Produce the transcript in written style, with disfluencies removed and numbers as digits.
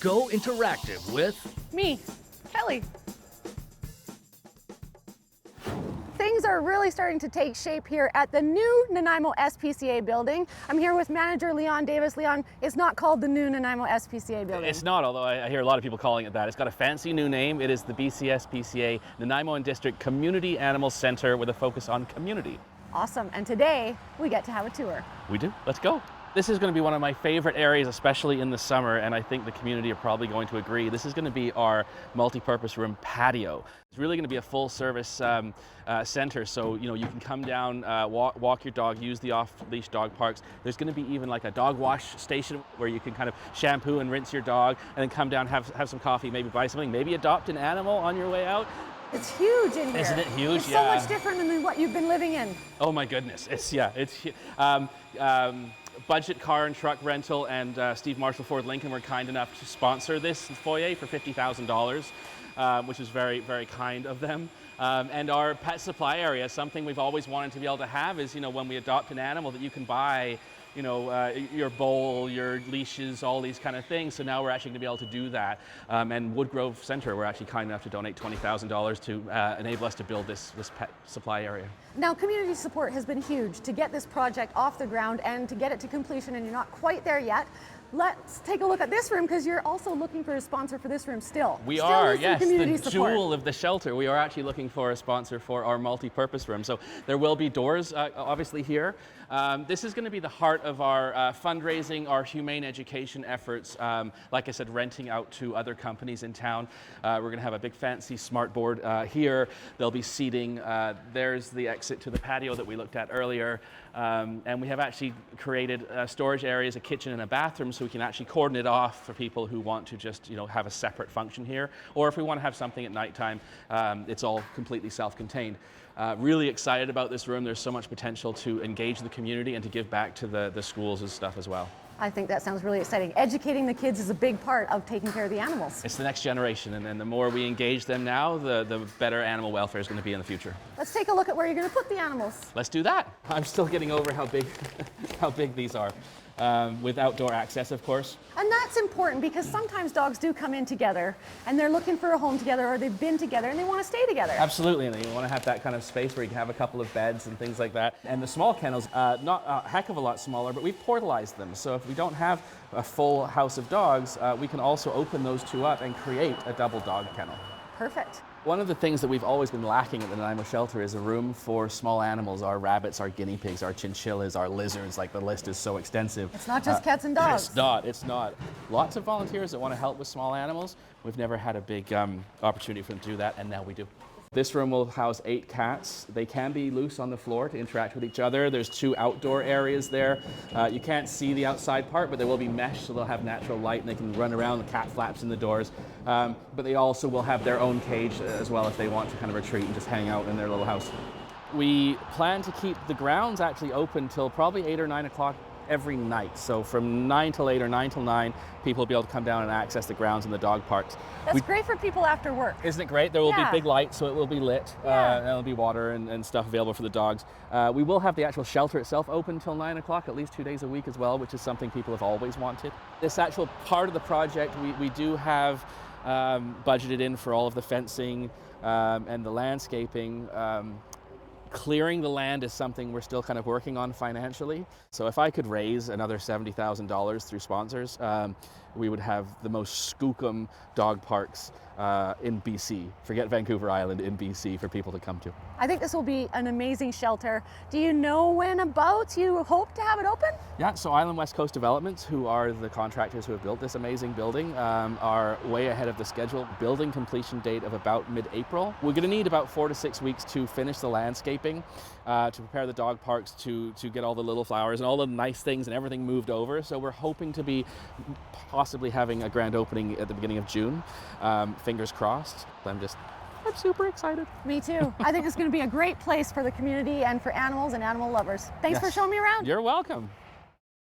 Go interactive with me, Kelly. Things are really starting to take shape here at the new Nanaimo SPCA building. I'm here with manager Leon Davis. Leon, it's not called the new Nanaimo SPCA building. It's not, although I hear a lot of people calling it that. It's got a fancy new name. It is the SPCA Nanaimo and District Community Animal Center with a focus on community. Awesome, and today we get to have a tour. We do, let's go. This is going to be one of my favorite areas, especially in the summer, and I think the community are probably going to agree. This is going to be our multi-purpose room patio. It's really going to be a full-service center, so you can come down, walk your dog, use the off-leash dog parks. There's going to be even like a dog wash station where you can kind of shampoo and rinse your dog, and then come down, have some coffee, maybe buy something, maybe adopt an animal on your way out. It's huge in here. Isn't it huge? It's so much different than what you've been living in. Oh my goodness, it's budget car and truck rental, and Steve Marshall Ford Lincoln were kind enough to sponsor this foyer for $50,000, which is very, very kind of them. And our pet supply area, something we've always wanted to be able to have is, when we adopt an animal that you can buy, your bowl, your leashes, all these kind of things. So now we're actually going to be able to do that. And Woodgrove Center, we're actually kind enough to donate $20,000 to enable us to build this pet supply area. Now, community support has been huge to get this project off the ground and to get it to completion, and you're not quite there yet. Let's take a look at this room, because you're also looking for a sponsor for this room still. We are, yes, the support. Jewel of the shelter. We are actually looking for a sponsor for our multi-purpose room. So there will be doors, obviously, here. This is going to be the heart of our fundraising, our humane education efforts. Like I said, renting out to other companies in town. We're going to have a big fancy smart board here. There'll be seating. There's the exit to the patio that we looked at earlier. And we have actually created storage areas, a kitchen and a bathroom, so we can actually cordon it off for people who want to just have a separate function here. Or if we want to have something at nighttime, it's all completely self-contained. Really excited about this room. There's so much potential to engage the community and to give back to the schools and stuff as well. I think that sounds really exciting. Educating the kids is a big part of taking care of the animals. It's the next generation, and the more we engage them now, the better animal welfare is going to be in the future. Let's take a look at where you're going to put the animals. Let's do that. I'm still getting over how big these are. With outdoor access, of course. And that's important, because sometimes dogs do come in together and they're looking for a home together, or they've been together and they want to stay together. Absolutely, and you want to have that kind of space where you can have a couple of beds and things like that. And the small kennels, not a heck of a lot smaller, but we've portalized them. So if we don't have a full house of dogs, we can also open those two up and create a double dog kennel. Perfect. One of the things that we've always been lacking at the Nanaimo shelter is a room for small animals, our rabbits, our guinea pigs, our chinchillas, our lizards. Like, the list is so extensive. It's not just cats and dogs. It's not. Lots of volunteers that want to help with small animals. We've never had a big opportunity for them to do that, and now we do. This room will house 8 cats. They can be loose on the floor to interact with each other. There's 2 outdoor areas there. You can't see the outside part, but there will be mesh, so they'll have natural light and they can run around. The cat flaps in the doors. But they also will have their own cage as well if they want to kind of retreat and just hang out in their little house. We plan to keep the grounds actually open till probably 8 or 9 o'clock every night. So from 9 till 8 or 9 till 9, people will be able to come down and access the grounds and the dog parks. That's great for people after work. Isn't it great? There will be big lights, so it will be lit. And there'll be water and stuff available for the dogs. We will have the actual shelter itself open till 9 o'clock, at least 2 days a week as well, which is something people have always wanted. This actual part of the project, we do have budgeted in for all of the fencing and the landscaping. Clearing the land is something we're still kind of working on financially. So if I could raise another $70,000 through sponsors, we would have the most skookum dog parks in BC. Forget Vancouver Island, in BC, for people to come to. I think this will be an amazing shelter. Do you know when about you hope to have it open? Yeah, so Island West Coast Developments, who are the contractors who have built this amazing building, are way ahead of the schedule. Building completion date of about mid-April. We're going to need about 4 to 6 weeks to finish the landscaping, to prepare the dog parks, to get all the little flowers and all the nice things and everything moved over. So we're hoping to be possibly having a grand opening at the beginning of June. Fingers crossed. I'm super excited. Me too. I think it's going to be a great place for the community and for animals and animal lovers. Thanks for showing me around. You're welcome.